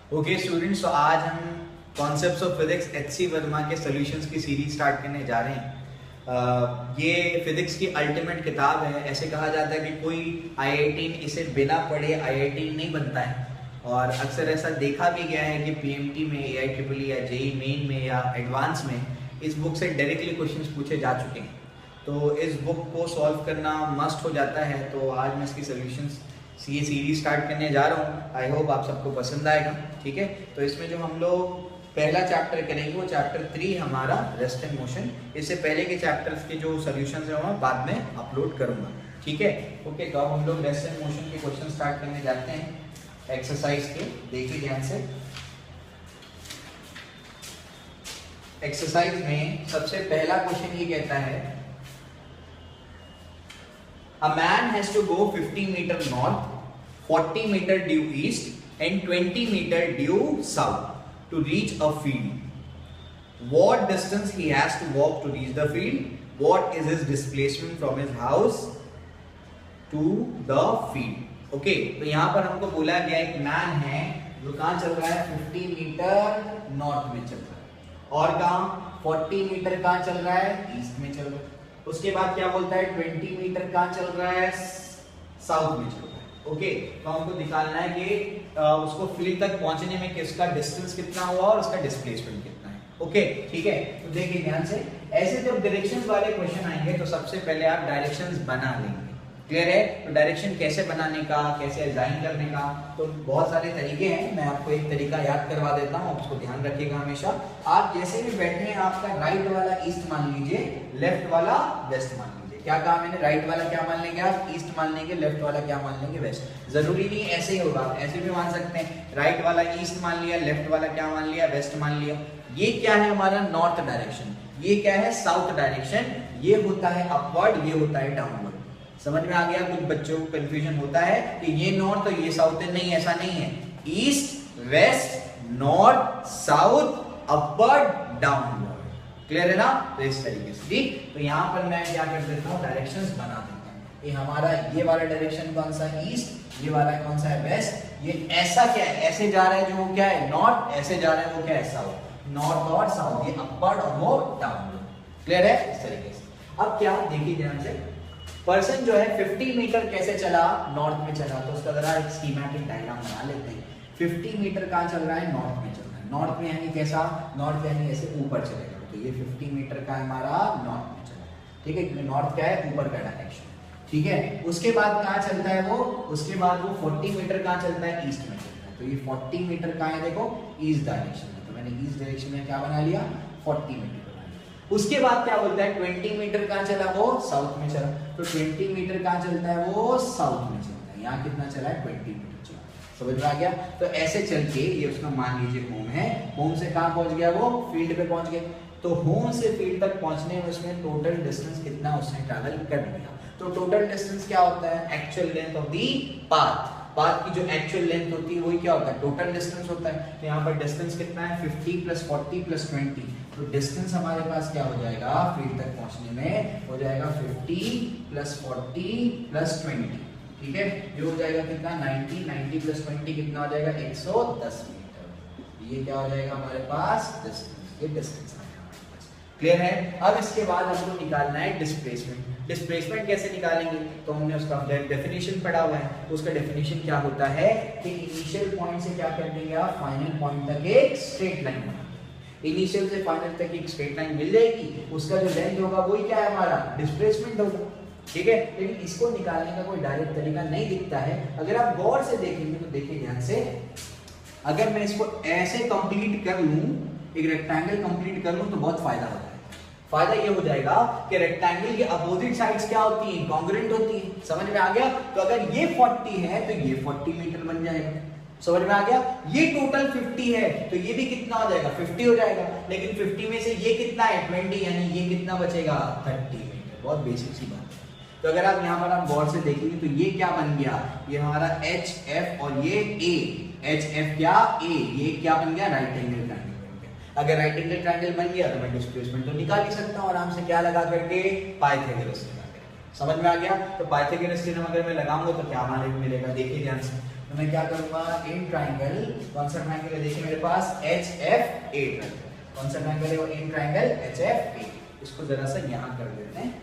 Okay students, तो आज हम कॉन्सेप्ट्स ऑफ फिजिक्स एच.सी. वर्मा के सॉल्यूशंस की सीरीज स्टार्ट करने जा रहे हैं। ये फिजिक्स की अल्टीमेट किताब है। ऐसे कहा जाता है कि कोई आईआईटी इसे बिना पढ़े आईआईटी नहीं बनता है, और अक्सर ऐसा देखा भी गया है कि पीएमटी में, एआईट्रिपल या जेईई मेन में या एडवांस में इस बुक से डायरेक्टली क्वेश्चंस पूछे जा चुके हैं। तो इस बुक को सॉल्व करना मस्ट हो जाता है। तो आज मैं इसकी सॉल्यूशंस ये सीरीज स्टार्ट करने जा रहा हूँ। आई होप आप सबको पसंद आएगा। ठीक है, तो इसमें जो हम लोग पहला चैप्टर करेंगे वो चैप्टर 3 हमारा रेस्ट एंड मोशन। इससे पहले के चैप्टर्स के जो सॉल्यूशंस है मैं बाद में अपलोड करूंगा। ठीक है, ओके। तो अब हम लोग रेस्ट एंड मोशन के क्वेश्चन स्टार्ट करने जाते हैं एक्सरसाइज के। देखिए ध्यान से, एक्सरसाइज में सबसे पहला क्वेश्चन ये कहता है, a man has to go 50 meter north, 40 meter due east and 20 meter due south to reach a field. What distance he has to walk to reach the field? What is his displacement from his house to the field? Okay, तो यहाँ पर हमको बोला गया एक man है जो कहाँ चल रहा है, 50 मीटर नॉर्थ में चल रहा है, और कहाँ 40 मीटर कहाँ चल रहा है, ईस्ट में चल रहा है। उसके बाद क्या बोलता है, 20 मीटर कहाँ चल रहा है, साउथ में चल रहा है। ओके, तो हमको निकालना है कि उसको फील्ड तक पहुंचने में किसका डिस्टेंस कितना हुआ और उसका डिस्प्लेसमेंट कितना है। ओके, ठीक है। तो देखिए ध्यान से, ऐसे जब डायरेक्शंस वाले क्वेश्चन आएंगे तो सबसे पहले आप डायरेक्शंस बना लेंगे। क्लियर है? तो डायरेक्शन कैसे बनाने का, कैसे डिजाइन करने का, तो बहुत सारे तरीके हैं। मैं आपको एक तरीका याद करवा देता हूँ, उसको ध्यान रखिएगा हमेशा। आप जैसे भी बैठे हैं, आपका राइट वाला ईस्ट मान लीजिए, लेफ्ट वाला वेस्ट मान लीजिए। क्या कहा मैंने, राइट वाला क्या मान लेंगे आप, ईस्ट मान लेंगे, लेफ्ट वाला क्या मान लेंगे, वेस्ट। जरूरी नहीं ऐसे ही होगा, ऐसे भी मान सकते हैं। राइट वाला ईस्ट मान लिया, लेफ्ट वाला क्या मान लिया, वेस्ट मान लिया। ये क्या है हमारा नॉर्थ डायरेक्शन, ये क्या है साउथ डायरेक्शन, ये होता है अपवर्ड, ये होता है डाउनवर्ड। समझ में आ गया? कुछ बच्चों को कंफ्यूजन होता है कि ये नॉर्थ और ये साउथ है। नहीं, ऐसा नहीं है। East, west, north, south, upward, downward. Clear है ना? तो इस तरीके से ठीक। तो यहाँ पर मैं क्या कर देता हूँ, डायरेक्शंस बना देता हूँ। ये हमारा ये वाला डायरेक्शन कौन सा है, ईस्ट। ये वाला कौन सा है, वेस्ट। ये ऐसा क्या है, ऐसे जा रहा है जो क्या है, नॉर्थ। ऐसे जा रहा है वो क्या है, साउथ। नॉर्थ और साउथ, ये अपवर्ड और वो डाउनवर्ड। क्लियर है? इस तरीके से। अब क्या, देखिए ध्यान से, पर्सन जो है 50 मीटर कैसे चला, नॉर्थ में चला। तो उसका जरा एक स्कीमेटिक डायग्राम बना लेते हैं। 50 मीटर कहाँ चल रहा है, नॉर्थ में चल रहा है। नॉर्थ में यानी कैसा, नॉर्थ यानी ऐसे ऊपर चलेगा। तो ये 50 मीटर का हमारा नॉर्थ में चला, ठीक है। नॉर्थ क्या है, ऊपर का डायरेक्शन, ठीक है। उसके बाद कहाँ चलता है वो, उसके बाद वो 40 मीटर कहाँ चलता है, ईस्ट में चलता है। तो ये 40 मीटर कहाँ है, देखो ईस्ट डायरेक्शन में। तो मैंने ईस्ट डायरेक्शन में क्या बना लिया, 40 मीटर। उसके बाद क्या बोलता है, 20 मीटर कहाँ चला, वो साउथ में चला। तो 20 मीटर कहाँ चलता है, वो साउथ में चलता है। यहाँ कितना चला है, 20 मीटर चला। समझ में आ गया? तो ऐसे चल के ये उसका मान लीजिए होम है, होम से कहाँ पहुंच गया, वो फील्ड पे पहुंच गया। तो होम से फील्ड तक पहुंचने में उसने टोटल डिस्टेंस कितना उसने ट्रैवल कर लिया। तो टोटल डिस्टेंस क्या होता है, actual length of the path. Path की जो एक्चुअल लेंथ होती है वही क्या होता है, टोटल डिस्टेंस होता है। तो यहाँ पर डिस्टेंस कितना है, 50 + 40 + 20। तो डिस्टेंस हमारे पास क्या हो जाएगा, फील्ड तक पहुंचने में हो जाएगा 50 + 40 + 20। ठीक है, ये हो जाएगा कितना, 90। 90 + 20 कितना हो जाएगा, 110 मीटर। ये क्या हो जाएगा हमारे पास, डिस्टेंस। ये डिस्टेंस आ जाएगा हमारे पास। क्लियर है? अब इसके बाद हमको निकालना है डिस्प्लेसमेंट। डिस्प्लेसमेंट कैसे निकालेंगे, तो हमने उसका डेफिनेशन पढ़ा हुआ है। उसका डेफिनेशन क्या होता है कि इनिशियल पॉइंट से क्या कर देंगे आप, फाइनल पॉइंट तक एक स्ट्रेट लाइन बना। इनिशियल से फाइनल तक एक स्ट्रेट लाइन मिल जाएगी, उसका जो लेंथ होगा वही क्या है हमारा, डिस्प्लेसमेंट होगा। ठीक है, लेकिन इसको निकालने का कोई डायरेक्ट तरीका नहीं दिखता है। अगर आप गौर से देखेंगे तो देखिए ध्यान से, अगर मैं इसको ऐसे कंप्लीट कर लूं, एक रेक्टेंगल कंप्लीट कर लूं, तो बहुत फायदा होता है। फायदा ये हो जाएगा कि रेक्टेंगल की अपोजिट साइड्स क्या होती हैं, कॉन्ग्रुएंट होती हैं। समझ में आ गया? तो अगर ये 40 है तो ये 40 मीटर बन जाएगा। समझ में आ गया? ये टोटल 50 है तो ये भी कितना हो जाएगा, 50 हो जाएगा। लेकिन 50 में से ये कितना है, 20, यानी ये कितना बचेगा, 30 मीटर। बहुत बेसिक सी बात है। तो अगर आप यहाँ पर आप गौर से देखेंगे तो ये क्या बन गया, ये हमारा एच एफ और ये ए। एच एफ क्या, ए। ये क्या बन गया, राइट एंगल ट्रायंगल बन गया। अगर राइट एंगल ट्रायंगल बन गया तो मैं डिस्प्लेसमेंट तो निकाल ही सकता हूँ आराम से। क्या लगा करके, पाइथागोरस लगा करके। समझ में आ गया? तो पाइथागोरस थ्योरम अगर मैं लगाऊंगा तो क्या हमारे मिलेगा, देखिए ध्यान से। तो मैं क्या करूंगा, इन ट्राइंगल, कौन सा ट्राइंगल है देखिए मेरे पास, HFA ट्राइंगल, कौन सा ट्राइंगल है वो, इन ट्राइंगल HFA। इसको जरा सा यहां कर देते हैं,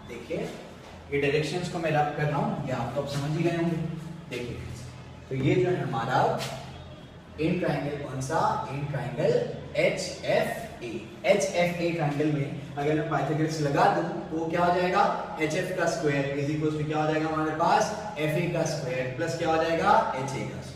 देखिए ये डायरेक्शंस को मैं रब कर रहा हूं, ये आप तो अब समझ ही गए होंगे। देखिए तो ये जो है हमारा इन ट्राइंगल, कौन सा, in triangle HFA। HFA triangle में अगर मैं पाइथागोरस लगा दूं तो क्या हो जाएगा, HF का स्क्वायर इज इक्वल टू क्या हो जाएगा हमारे पास, FA का स्क्वायर प्लस क्या हो जाएगा, HA का स्क्वायर।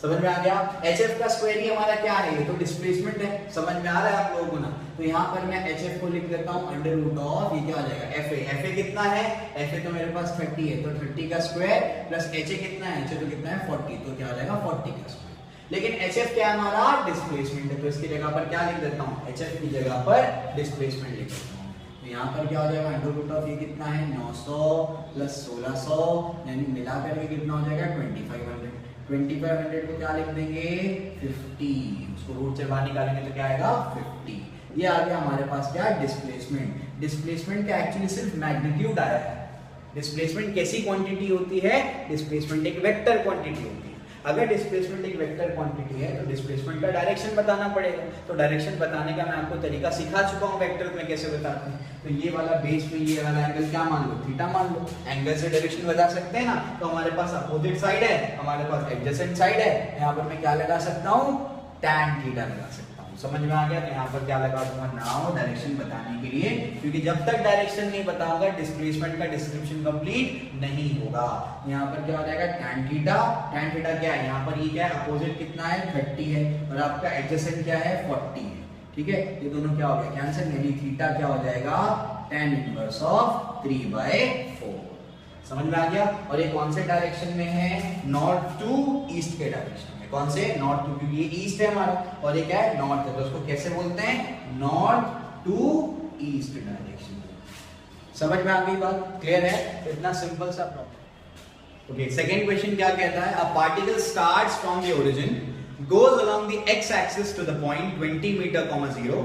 समझ में आ गया। HF का स्क्वायर ही हमारा क्या है, ये तो डिस्प्लेसमेंट है, समझ में आ रहा है आप लोगों को ना। तो यहाँ पर मैं HF को लिख देता हूँ अंडर रूट ऑफ, ये क्या हो जाएगा, FA। FA कितना है, FA तो मेरे पास 30 है, तो 30 का स्क्वायर प्लस HA कितना है, HA तो कितना है 40, तो क्या हो जाएगा 40 का स्क्वायर। लेकिन HF क्या है हमारा, डिस्प्लेसमेंट है, तो इसकी जगह पर क्या लिख देता हूँ, HF की जगह पर डिस्प्लेसमेंट लिख देता हूँ। तो यहाँ पर क्या हो जाएगा, अंडर रूट ऑफ ये कितना है 900 प्लस 1600, यानी मिला करके कितना हो जाएगा 2500। 2500 को क्या लिख देंगे 50, उसको रूट से बाहर निकालेंगे तो क्या आएगा 50। ये आ गया हमारे पास क्या, डिस्प्लेसमेंट। डिस्प्लेसमेंट का एक्चुअली सिर्फ मैग्नीट्यूड आया है। डिस्प्लेसमेंट कैसी क्वांटिटी होती है, डिस्प्लेसमेंट एक वेक्टर क्वांटिटी होती है। अगर डिस्प्लेसमेंट एक वेक्टर क्वांटिटी है तो डिस्प्लेसमेंट का डायरेक्शन बताना पड़ेगा। तो डायरेक्शन बताने का मैं आपको तरीका सिखा चुका हूँ वेक्टर में कैसे बताते हैं। तो ये वाला बेस पे ये वाला एंगल क्या मान लो, थीटा मान लो। एंगल से डायरेक्शन बता सकते हैं ना, तो हमारे पास अपोजिट साइड है, हमारे पास एडजेसेंट साइड है, यहाँ पर मैं क्या लगा सकता हूँ, टैन थीटा लगा सकता हूँ। समझ में आ गया। तो यहाँ पर क्या लगा दूंगा, नाउ डायरेक्शन बताने के लिए, क्योंकि जब तक डायरेक्शन नहीं बताऊंगा डिस्प्लेसमेंट का डिस्क्रिप्शन कंप्लीट नहीं होगा। यहाँ पर क्या हो जाएगा, टैन थीटा। टैन थीटा क्या है, यहाँ पर ये क्या है, अपोजिट कितना है 30 है, और आपका एडजेसेंट क्या है 40 है। ठीक है, ये दोनों क्या हो गया कैंसिल, यानी थीटा क्या हो जाएगा, tan इनवर्स ऑफ 3/4। समझ में आ गया। और ये कौन से डायरेक्शन में है, नॉर्थ टू ईस्ट के डायरेक्शन में। कौन से, नॉर्थ टू, क्योंकि ये ईस्ट है हमारा और ये क्या है नॉर्थ है, तो उसको कैसे बोलते हैं, नॉर्थ टू ईस्ट डायरेक्शन। समझ में आ गई बात, क्लियर है। इतना सिंपल सा प्रॉब्लम। ओके, सेकंड क्वेश्चन क्या कहता है, a particle starts from the origin, goes along the x-axis to the point 20 meter, 0,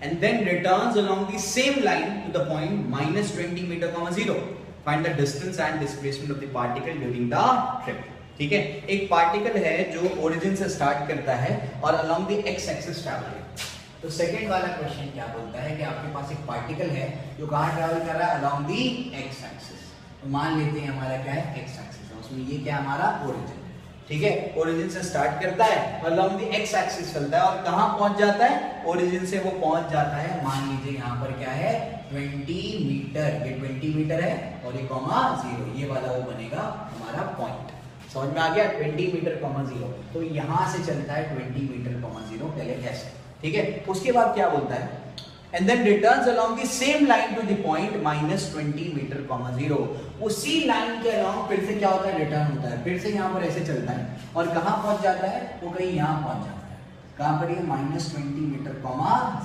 and then returns along the same line to the point minus 20 meter, 0. Find the distance and displacement of the particle during the trip. ठीक है, एक particle है जो origin से start करता है और along the x-axis travel करता है। तो सेकंड वाला क्वेश्चन क्या बोलता है कि आपके पास एक पार्टिकल है जो कहाँ ट्रैवल कर रहा है, along the x-axis। तो मान लेते हैं हमारा क्या है x-axis, उसमें ये क्या हमारा ओरिजिन। ठीक है, ओरिजिन से स्टार्ट करता है और along the x एक्सिस चलता है और कहां पहुंच जाता है, ओरिजिन से वो पहुंच जाता है, मान लीजिए यहां पर क्या है 20 मीटर, ये 20 मीटर है और ये कॉमा 0, ये वाला वो बनेगा हमारा पॉइंट। समझ में आ गया, 20 मीटर, 0। तो यहां से चलता है 20 मीटर, 0 पहले कैसे। ठीक है, उसके बाद क्या बोलता है, and then returns along the same line to the point minus 20 meter, 0। उसी लाइन के along फिर से क्या होता है, रिटर्न होता है, फिर से यहाँ पर ऐसे चलता है और कहाँ पहुंच जाता है, वो कहीं यहाँ पहुंच जाता है। कहाँ पर ये minus 20 meter,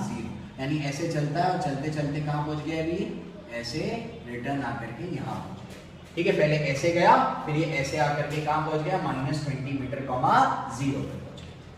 0, यानी ऐसे चलता है और चलते चलते कहाँ पहुंच गया, अभी ऐसे रिटर्न आकर के यहाँ पहुंच गया। ठीक है, पहले ऐसे गया, फिर ये ऐसे आकर के कहाँ पहुंच गया, minus 20 meter, 0 पर।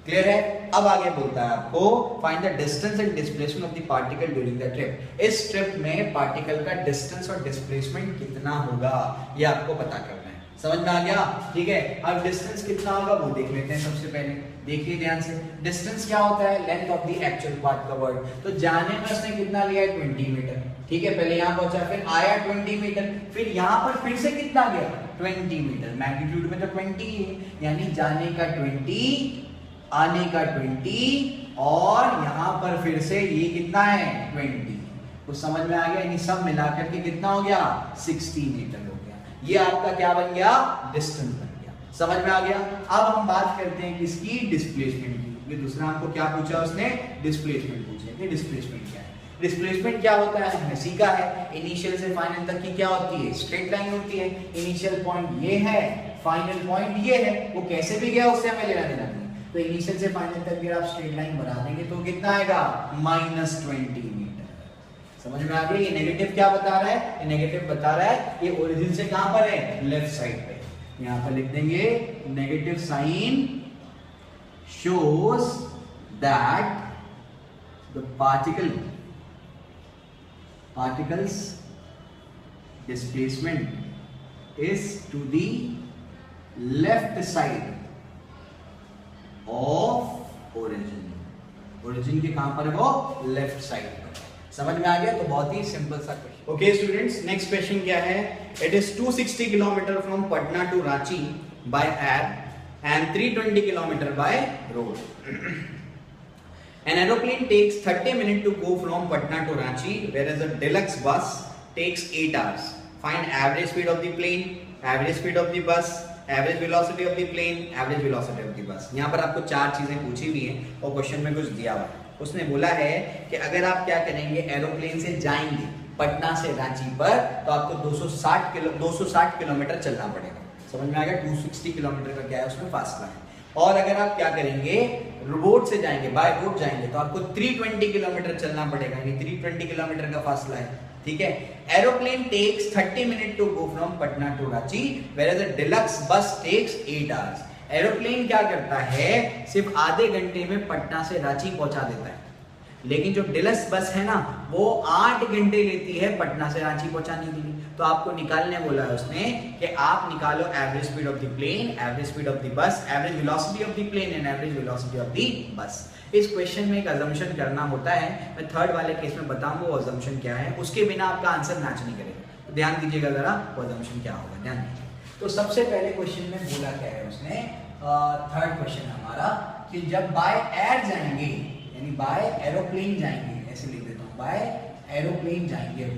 क्लियर है। अब आगे बोलता है आपको find the distance and displacement of the particle during the trip. इस ट्रिप में पार्टिकल का डिस्टेंस और डिस्प्लेसमेंट कितना होगा, ये आपको पता करना है। समझ में आ गया। ठीक है, अब डिस्टेंस कितना होगा वो देख लेते हैं। सबसे पहले देखिए ध्यान से, डिस्टेंस क्या होता है, length of the actual part covered. तो जाने में उसने कितना लिया है, 20 मीटर। ठीक है, पहले यहाँ पहुंचा, फिर आया 20 मीटर, फिर यहाँ पर फिर से कितना गया, 20 मीटर। मैग्नीट्यूड में तो 20 है, यानी जाने का 20, आने का 20 और यहाँ पर फिर से ये कितना है 20। तो समझ में आ गया, यानी सब मिलाकर के कितना हो गया, 60 मीटर हो गया। ये आपका क्या बन गया, डिस्टेंस बन गया। समझ में आ गया। अब हम बात करते हैं किसकी, डिस्प्लेसमेंट की। दूसरा हमको क्या पूछा उसने, डिस्प्लेसमेंट पूछा कि डिस्प्लेसमेंट क्या है। डिस्प्लेसमेंट क्या होता है, हमने सीखा है, इनिशियल से फाइनल तक की क्या होती है, स्ट्रेट लाइन होती है। इनिशियल पॉइंट ये है, फाइनल पॉइंट ये है, वो कैसे भी गया उससे हमें लेना देना नहीं। तो इनिशियल से फाइनल तक अगर आप स्ट्रेट लाइन बना देंगे तो कितना आएगा, -20 मीटर। समझ में आ गया। ये नेगेटिव क्या बता रहा है, ये नेगेटिव बता रहा है ये ओरिजिन से कहां पर है, लेफ्ट साइड पे। यहां पर लिख देंगे negative sign shows that the particle's displacement is to the left side of origin. Origin के कहां पर है वो? लेफ्ट साइड पर। समझ में आ गया? तो बहुत ही सिंपल सा question. Okay students, next question क्या है? It is 260 kilometre from Patna to Ranchi by air and 320 kilometer by road. An aeroplane takes 30 minutes to go from Patna to Ranchi, whereas a deluxe bus takes 8 hours. Find average speed of the plane, average speed of the bus, average velocity of the plane, average velocity of the bus. यहाँ पर आपको चार चीजें पूछी हुई हैं और question में कुछ दिया हुआ है। उसने बोला है कि अगर आप क्या करेंगे, एरोप्लेन से जाएंगे पटना से रांची पर, तो आपको 260 किलोमीटर चलना पड़ेगा। समझ में आ गया? 260 किलोमीटर का क्या है उसमें फासला है। और अगर आप क्या करेंगे, रोड से जाएंगे, बाय रोड जाएंगे, तो आपको 320 किलोमीटर चलना पड़ेगा, यानी 320 किलोमीटर का फासला है। ठीक है। Aeroplane takes 30 minute to go from Patna to Ranchi, whereas a deluxe bus takes 8 hours. Aeroplane क्या करता है, सिर्फ आधे घंटे में पटना से रांची पहुंचा देता है, लेकिन जो डिलक्स बस है ना, वो 8 घंटे लेती है पटना से रांची पहुंचाने के लिए। तो आपको निकालने बोला है उसने कि आप निकालो average speed of the plane, average speed of the bus, average velocity of the plane and average velocity of the bus. इस क्वेश्चन में एक अजम्पशन करना होता है, मैं थर्ड वाले केस में बताऊंगा वो अजम्पशन क्या है, उसके बिना आपका आंसर मैच नहीं करेगा। तो ध्यान दीजिएगा जरा, वो अजम्पशन क्या होगा, ध्यान दीजिए। तो सबसे पहले क्वेश्चन में बोला क्या है उसने, थर्ड क्वेश्चन हमारा, कि जब बाय एयर जाएंगे, यानी बाय एरोप्लेन जाएंगे, ऐसे लिख देता हूँ, बाय एरोप्लेन जाएंगे,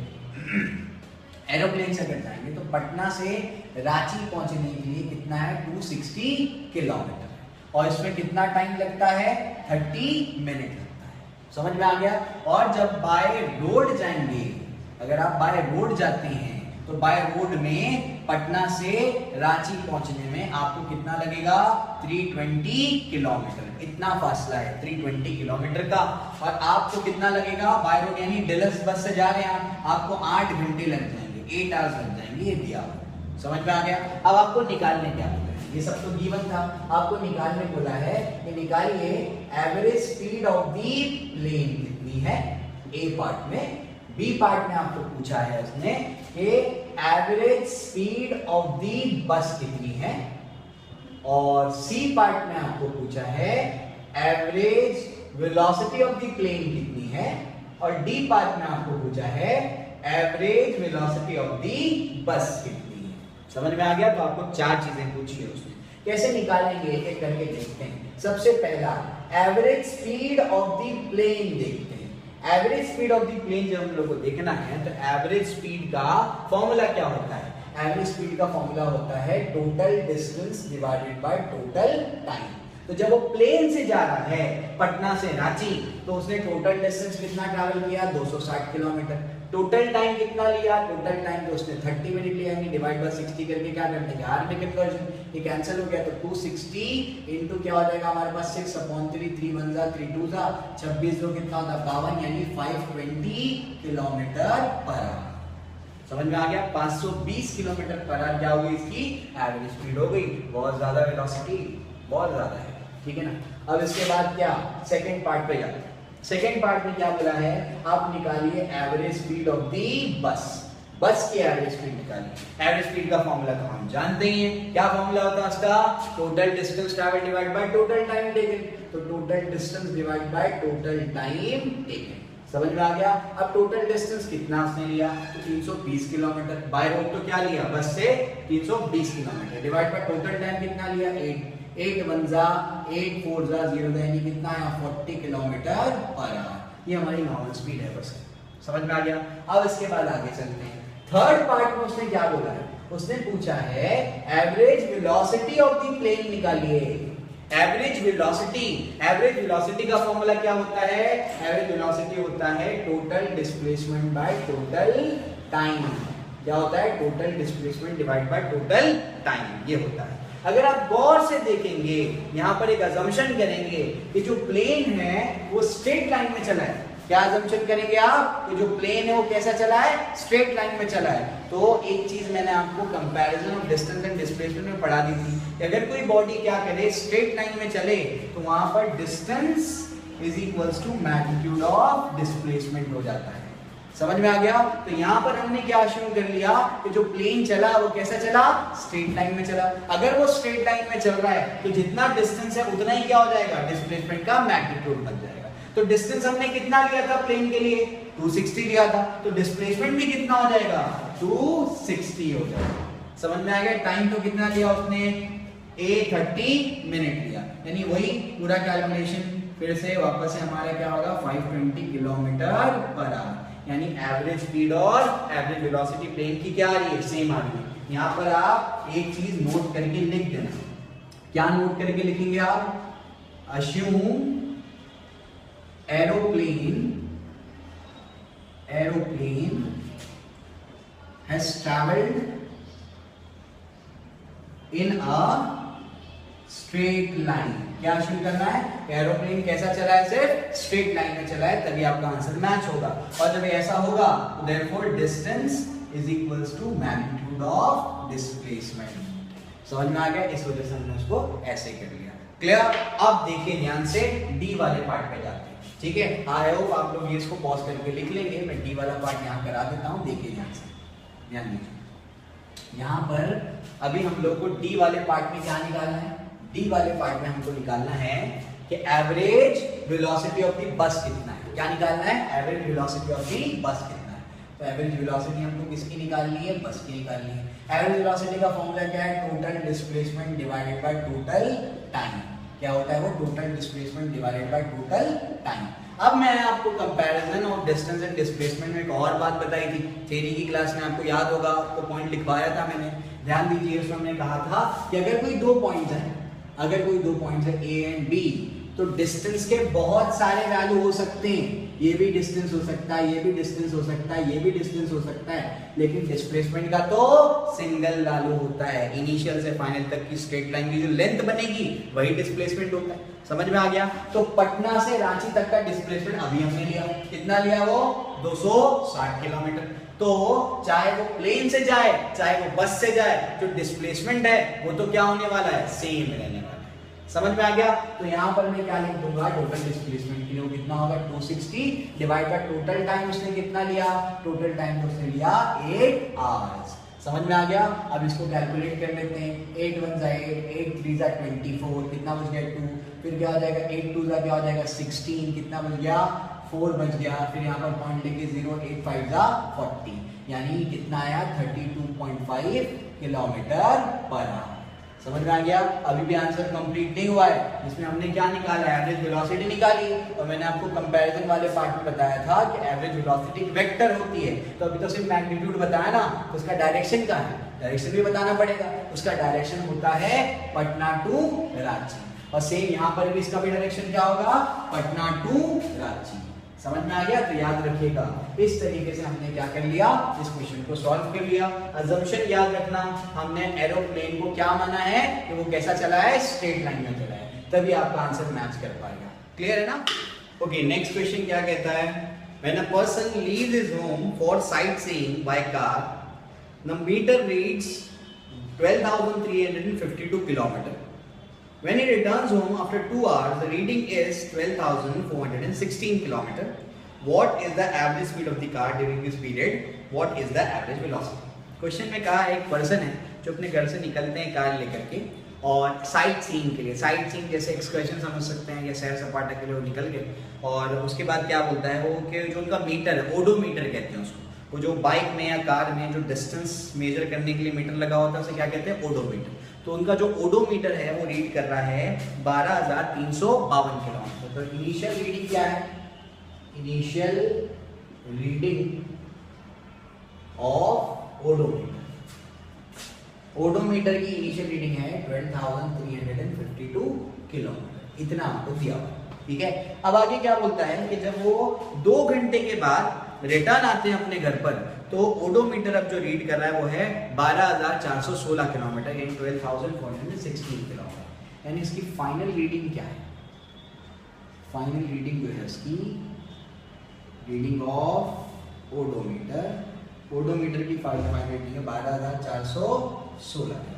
एरोप्लेन से अगर जाएंगे तो पटना से रांची पहुंचने के लिए कितना है, 260 किलोमीटर, और इसमें कितना टाइम लगता है, 30 मिनट लगता है। समझ में आ गया? और जब बाय रोड जाएंगे, अगर आप बाय रोड जाते हैं तो बाय रोड में पटना से रांची पहुंचने में आपको कितना लगेगा, 320 किलोमीटर, इतना फासला है 320 किलोमीटर का। और आपको कितना लगेगा बाय रोड, यानी डिलक्स बस से जा रहे हैं आपको 8 घंटे लग जाएंगे, 8 आवर्स लग जाएंगे, ये दिया हुआ। समझ में आ गया? अब आपको निकालने क्या बोला है, ये सब तो गिवन था, आपको निकालने बोला है कि निकालिए average speed of the plane कितनी है, ए पार्ट में। बी पार्ट में आपको पूछा है उसने कि एवरेज स्पीड ऑफ दी बस कितनी है, और सी पार्ट में आपको पूछा है average velocity of the plane कितनी है, और डी पार्ट में आपको पूछा है एवरेज वेलोसिटी ऑफ द बस कितनी है। समझ में आ गया? तो आपको चार चीजें पूछी है उसने, कैसे निकालेंगे एक एक करके देखते हैं। सबसे पहला average speed of the plane देखते हैं। Average speed of the plane जब हम लोग को देखना है तो एवरेज स्पीड का फॉर्मूला क्या होता है, एवरेज स्पीड का फॉर्मूला होता है total distance divided by total time. तो जब वो प्लेन से जा रहा है पटना से रांची, तो उसने टोटल डिस्टेंस कितना ट्रैवल किया, 260 किलोमीटर। टोटल टाइम कितना लिया, टोटल टाइम तो उसने 30 मिनट लिया, डिवाइड बाय 60 करके क्या करते हैं, आर में कन्वर्जन, ये कैंसिल हो गया, तो 260 इनटू क्या हो जाएगा हमारे पास 6/3, 3 1 जा 3 2 जा 26, जो कितना होता है 52, यानी 520 किलोमीटर पर आवर। समझ में आ गया? 520 किलोमीटर पर आवर क्या होगी इसकी एवरेज स्पीड हो गई। बहुत ज्यादा वेलोसिटी, बहुत ज्यादा है, ठीक है ना। अब इसके बाद क्या, सेकंड पार्ट पे जाते हैं। सेकंड पार्ट में क्या बोला है, आप निकालिए एवरेज स्पीड ऑफ दी बस, बस की एवरेज स्पीड निकालिए। एवरेज स्पीड का फॉर्मूला तो हम जानते ही हैं, क्या फॉर्मूला होता है उसका, total distance travel divide by total time taken. तो total distance divide by total time taken. समझ में आ गया? अब टोटल डिस्टेंस कितना उसने लिया, तो 320 किलोमीटर। बाय रोड तो क्या लिया, बस से 320 kilometre, divide by total time कितना लिया, 8 1 जा 8 4 जा 0, यानी कितना है 40 किलोमीटर पर आवर। ये हमारी नॉर्मल स्पीड है बस। समझ में आ गया? अब इसके बाद आगे चलते हैं। थर्ड पार्ट में उसने क्या बोला है, उसने पूछा है average velocity of the plane निकालिए। एवरेज वेलोसिटी का फॉर्मूला क्या होता है, एवरेज वेलोसिटी होता है total displacement by total time. क्या होता है, total displacement divide by total time, ये होता है। अगर आप गौर से देखेंगे, यहाँ पर एक अजम्पशन करेंगे कि जो प्लेन है वो स्ट्रेट लाइन में चला है। क्या अजम्पशन करेंगे आप, कि जो प्लेन है वो कैसा चला है, स्ट्रेट लाइन में चला है। तो एक चीज मैंने आपको comparison of distance and displacement में पढ़ा दी थी कि अगर कोई बॉडी क्या करे, स्ट्रेट लाइन में चले, तो वहां पर distance is equals to magnitude of displacement हो जाता है। समझ में आ गया? तो यहाँ पर हमने क्या अश्यूम कर लिया कि जो प्लेन चला वो कैसा चला, स्ट्रेट लाइन में चला। अगर वो स्ट्रेट लाइन में चल रहा है तो जितना डिस्टेंस है उतना ही क्या हो जाएगा, डिस्प्लेसमेंट का मैग्नीट्यूड बन जाएगा। तो डिस्टेंस हमने कितना लिया था प्लेन के लिए, 260 लिया था, तो डिस्प्लेसमेंट भी कितना हो जाएगा, 260 हो जाएगा। समझ में आ गया? टाइम तो कितना लिया उसने, 30 मिनट लिया, यानी वही पूरा कैलकुलेशन फिर से वापस से हमारा क्या होगा, 520 किलोमीटर पर आवर, यानी एवरेज स्पीड और एवरेज वेलोसिटी प्लेन की क्या आ रही है, सेम आ रही है। यहाँ पर आप एक चीज नोट करके लिख देना। क्या नोट करके लिखेंगे आप, अश्यूम aeroplane has traveled in a straight line. क्या अश्यूम करना है, एरोप्लेन कैसा चला है, सिर्फ स्ट्रेट लाइन में चला है, तभी आपका आंसर मैच होगा। और जब ऐसा होगा तो therefore distance is equals to magnitude of displacement. समझ में आ गया? इस वजह से हमने उसको ऐसे कर लिया। क्लियर? अब देखिए ध्यान से डी वाले पार्ट पे जाते हैं, ठीक है? आई होप आप लोग ये इसको पॉज करके लिख लेंगे। मैं डी वाला पार्ट यहाँ करा देता हूँ, देखिए ध्यान से, ध्यान दीजिए। यहाँ पर अभी हम लोग को डी वाले पार्ट में क्या निकालना है, डी वाले पार्ट में हमको निकालना है कि एवरेज वेलोसिटी ऑफ द बस कितना है। क्या निकालना है, एवरेज वेलोसिटी ऑफ द बस कितना है। तो एवरेज वेलोसिटी हमको किसकी निकालनी है, बस की निकालनी है। एवरेज वेलोसिटी का फॉर्मूला क्या है, total displacement divided by total time. क्या होता है वो, total displacement divided by total time. अब मैंने आपको comparison of distance and displacement में एक और बात बताई थी थ्योरी की क्लास में, आपको याद होगा, आपको पॉइंट लिखवाया था मैंने, ध्यान दीजिए। उसमें हमने कहा था कि अगर कोई दो पॉइंट्स हैं, अगर कोई दो पॉइंट्स है ए एंड बी, तो डिस्टेंस के बहुत सारे वैल्यू हो सकते हैं। ये भी डिस्टेंस हो सकता है, ये भी डिस्टेंस हो सकता है, ये भी डिस्टेंस हो सकता है, लेकिन डिस्प्लेसमेंट का तो सिंगल वैल्यू होता है। इनिशियल से फाइनल तक की स्ट्रेट लाइन की जो लेंथ बनेगी वही डिस्प्लेसमेंट होता है। समझ में आ गया? तो पटना से रांची तक का डिस्प्लेसमेंट अभी हमने लिया, कितना लिया वो, 260 किलोमीटर। तो चाहे वो प्लेन से जाए चाहे वो बस से जाए, जो डिस्प्लेसमेंट है वो तो क्या होने वाला है, सेम रहने वाला है। समझ में आ गया? तो यहाँ पर मैं क्या लिख दूंगा, टोटल डिस्प्लेसमेंट के लिए कितना होगा, 260 डिवाइड बाय टोटल टाइम उसने कितना लिया, टोटल टाइम तो उसने लिया 8 आवर्स। समझ में आ गया? अब इसको कैलकुलेट कर लेते हैं। 8 1 जा 8, 8 3 जा 24, कितना बच गया 2, फिर क्या हो जाएगा 8 2 जा क्या हो जाएगा 16, कितना बच गया 4 बच गया, फिर यहाँ पर पॉइंट लेके 0 8 5 जा 40, यानी कितना आया 32.5 किलोमीटर पर आवर। समझ में आ गया? अभी भी आंसर कंप्लीट नहीं हुआ है, जिसमें हमने क्या निकाला, एवरेज वेलोसिटी निकाली। और मैंने आपको कंपैरिजन वाले पार्ट में बताया था कि एवरेज वेलोसिटी वेक्टर होती है। तो अभी तो सिर्फ मैग्नीट्यूड बताया ना, तो उसका डायरेक्शन कहाँ है, डायरेक्शन भी बताना पड़ेगा। उसका डायरेक्शन होता है पटना टू रांची, और सेम यहाँ पर भी इसका भी डायरेक्शन क्या होगा, पटना टू रांची। समझ में आ गया? तो याद रखिएगा, इस तरीके से हमने क्या कर लिया, इस क्वेश्चन को सॉल्व कर लिया। अजम्पशन याद रखना, हमने एरोप्लेन को क्या माना है कि वो कैसा चला है, स्ट्रेट लाइन में चला है, तभी आपका आंसर मैच कर पाएगा। क्लियर है ना? ओके, नेक्स्ट क्वेश्चन क्या कहता है, when a person leaves his home for sightseeing by car, the meter reads 12,352 kilometre. When he returns home after 2 hours, the reading is 12,416 km. What is the average speed of the car during this period? What is the average velocity? Question में कहा एक person है जो अपने घर से निकलते हैं कार लेकर के और साइट सीइंग के लिए, साइट सीइंग जैसे एक्सकर्शन समझ सकते हैं या सैर सपाटा के लिए वो निकल गए, और उसके बाद क्या बोलता है वो कि जो उनका मीटर है, ओडोमीटर कहते हैं उसको, वो जो बाइक में या कार में जो डिस्टेंस मेजर करने के लिए मीटर लगा होता है उसे क्या कहते हैं, ओडोमीटर। तो उनका जो ओडोमीटर है वो रीड कर रहा है 12,352 किलोमीटर। तो इनिशियल रीडिंग क्या है, initial reading of odometer, odometer की इनिशियल रीडिंग है 12,352 किलोमीटर, इतना आपको दिया हुआ। ठीक है, अब आगे क्या बोलता है कि जब वो 2 घंटे के बाद रिटर्न आते हैं अपने घर पर, तो ओडोमीटर अब जो रीड कर रहा है वो है 12,416 किलोमीटर, यानी 12,416 किलोमीटर। यानी इसकी फाइनल रीडिंग क्या है, फाइनल रीडिंग जो है इसकी रीडिंग ऑफ ओडोमीटर, ओडोमीटर की फाइनल रीडिंग है 12,416 किलोमीटर।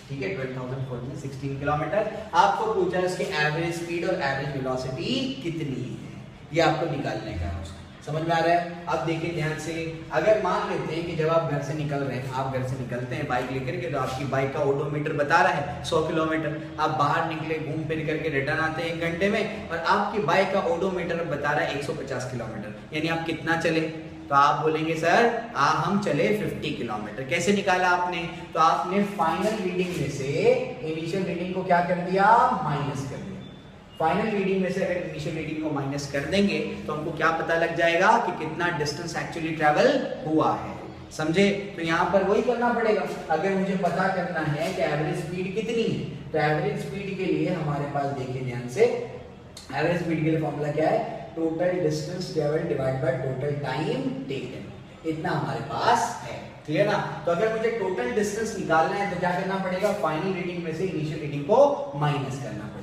ठीक है, 12,416 किलोमीटर। आपको पूछा इसकी एवरेज स्पीड और एवरेज वेलोसिटी कितनी है, ये आपको निकालने का है उसका। समझ में आ रहा है? अब देखिए ध्यान से, अगर मान लेते हैं कि जब आप घर से निकल रहे हैं, आप घर से निकलते हैं बाइक लेकर के, तो आपकी बाइक का ओडोमीटर बता रहा है 100 किलोमीटर। आप बाहर निकले, घूम फिर करके रिटर्न आते हैं 1 घंटे में, और आपकी बाइक का ओडोमीटर बता रहा है 150 किलोमीटर, यानी आप कितना चले? तो आप बोलेंगे सर हम चले 50 किलोमीटर। कैसे निकाला आपने? तो आपने फाइनल रीडिंग में से इनिशियल रीडिंग को क्या कर दिया? माइनस कर दिया। फाइनल रीडिंग में से अगर इनिशियल रीडिंग को माइनस कर देंगे तो हमको क्या पता लग जाएगा कि कितना डिस्टेंस एक्चुअली ट्रैवल हुआ है। समझे? तो यहाँ पर वही करना पड़ेगा। अगर मुझे पता करना है कि एवरेज स्पीड कितनी है, तो एवरेज स्पीड के लिए हमारे पास देखिए ध्यान से, एवरेज स्पीड के लिए फॉर्मूला क्या है? Total distance travelled divide by total time taken. इतना हमारे पास है। क्लियर ना? तो अगर मुझे टोटल डिस्टेंस निकालना है तो क्या करना पड़ेगा? फाइनल रीडिंग में से इनिशियल रीडिंग को माइनस करना पड़ेगा।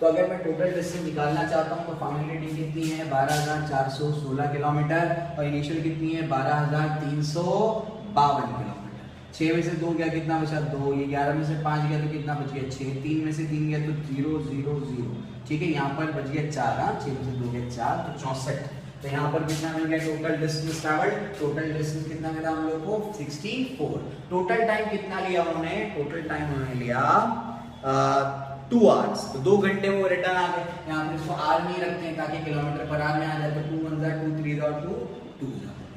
तो अगर मैं टोटल डिस्टेंस निकालना चाहता हूं तो फाइनल रीडिंग कितनी है? 12,416 किलोमीटर, और इनिशियल कितनी है? 12,352 किलोमीटर। 6 में से 2 गया, कितना बचा? 2। ये 11 में से 5 गया तो कितना बच गया? 6। 3 में से 3 गया तो 0 0 0। ठीक है, यहाँ पर बच गया 4। 6 में से 2 गया 4, तो 64। तो यहाँ पर कितना मिल गया? Total distance travelled, total distance कितना मिला हम लोग को? 64। टोटल टाइम कितना लिया उन्होंने? टोटल टाइम उन्होंने लिया 2 आवर्स। तो 2 घंटे में वो रिटर्न आ गए। यहाँ पर इसको आर नहीं रखते हैं ताकि किलोमीटर पर आवर में आ जाए, तो 2 1 2 3 2 2,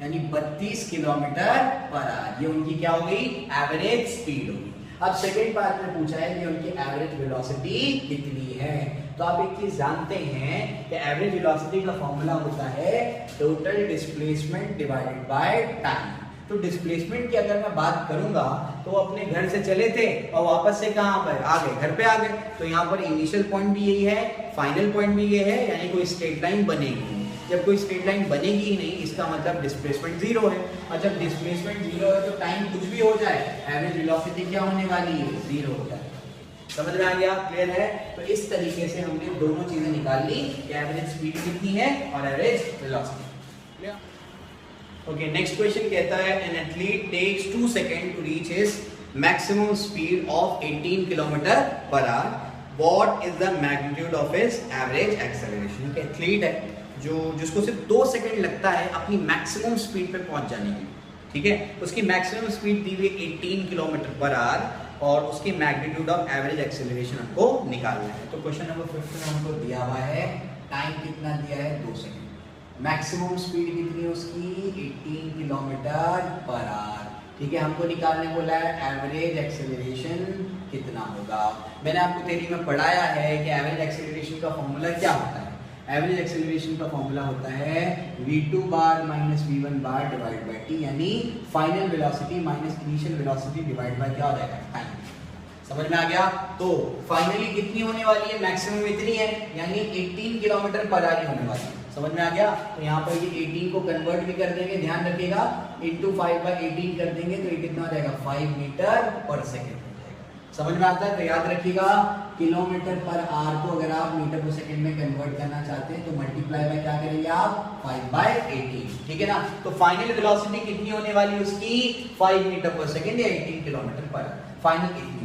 यानी 32 किलोमीटर पर आवर। ये उनकी क्या हो गई? एवरेज स्पीड होगी। अब सेकंड पार्ट में पूछा है कि उनकी एवरेज वेलोसिटी कितनी है। तो आप एक चीज जानते हैं कि एवरेज वेलोसिटी का फॉर्मूला होता है total displacement divided by time. तो डिस्प्लेसमेंट की अगर मैं बात करूंगा तो अपने घर से चले थे और वापस से कहां पर आ गए? घर पे आ गए। तो यहाँ पर इनिशियल पॉइंट भी यही है, फाइनल पॉइंट भी ये है, यानी कोई स्ट्रेट लाइन बनेगी। जब कोई स्ट्रेट लाइन बनेगी ही नहीं, इसका मतलब डिस्प्लेसमेंट 0 है। और जब डिस्प्लेसमेंट 0 है तो टाइम कुछ भी हो जाए, एवरेज वेलोसिटी क्या होने वाली है? 0 हो जाए। समझ में आ गया? क्लियर है? तो इस तरीके से हमने दोनों चीजें निकाल ली कि एवरेज स्पीड कितनी है और average velocity. Clear? Okay, next question कहता है an athlete takes 2 second to reach his maximum speed of 18 kilometre per hour. What is the magnitude of his average acceleration? Athlete है जिसको सिर्फ 2 सेकंड लगता है अपनी मैक्सिमम स्पीड पे पहुंच जाने के लिए। ठीक है, उसकी मैक्सिमम स्पीड दी हुई 18 किलोमीटर पर आवर, और उसकी मैग्नीट्यूड ऑफ एवरेज एक्सेलरेशन हमको निकालना है। तो क्वेश्चन नंबर 5 में हमको दिया हुआ है, टाइम कितना दिया है? 2 सेकंड। मैक्सिमम स्पीड कितनी है उसकी? 18 किलोमीटर पर आवर। ठीक है, हमको निकालने बोला है एवरेज एक्सेलरेशन कितना होगा। मैंने आपको थ्योरी में पढ़ाया है कि एवरेज एक्सेलरेशन का फॉर्मूला क्या होता है। एवरेज एक्सेलरेशन का फॉर्मूला होता है v2 bar minus v1 bar divide by t, यानी final velocity minus initial velocity divide by क्या हो जाएगा? टाइम। समझ में आ गया? तो फाइनली कितनी होने वाली है? मैक्सिमम इतनी है, यानी 18 किलोमीटर पर आवर होने वाली है। समझ में आ गया? तो यहाँ पर ये 18 को कन्वर्ट भी कर देंगे, ध्यान रखिएगा, इंटू 5/18 कर देंगे तो ये कितना हो जाएगा? 5 मीटर पर सेकेंड। समझ में आता है? तो याद रखिएगा, किलोमीटर पर आवर को अगर आप मीटर पर सेकंड में कन्वर्ट करना चाहते हैं तो मल्टीप्लाई बाय क्या करेंगे आप? 5/18। ठीक है ना? तो फाइनल वेलोसिटी कितनी होने वाली है उसकी? 5 मीटर पर सेकंड या 18 किलोमीटर पर आवर। फाइनल कितनी होगी?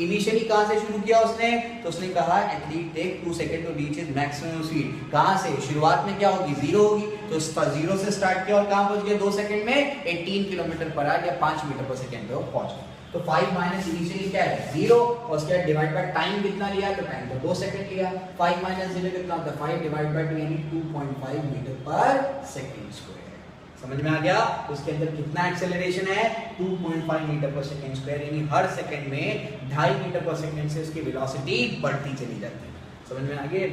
इनिशियली कहां से शुरू किया उसने? तो उसने कहा athlete take 2 second to reach his maximum speed. कहां से? शुरुआत में क्या होगी? 0 होगी। तो 0 से स्टार्ट किया और कहां पहुंच गया? 2 सेकंड में 18 किलोमीटर पर आवर या 5 मीटर पर सेकंड पे वो पहुंच गया। तो 5 माइनस इनिशियली क्या है? 0, और उसके बाद डिवाइड बाय टाइम कितना लिया? तो टाइम तो 2 सेकंड लिया। 5 माइनस 0 कितना होता है? 5 डिवाइड बाय 2 यानी 2.5 मीटर पर सेकंड स्क्वायर। समझ में आ गया? उसके अंदर कितना एक्सेलरेशन है? 2.5 मीटर पर सेकंड स्क्वायर, यानी हर सेकंड में 2.5 मीटर पर सेकंड से उसकी वेलोसिटी बढ़ती चली जाती है। समझ में आ गया?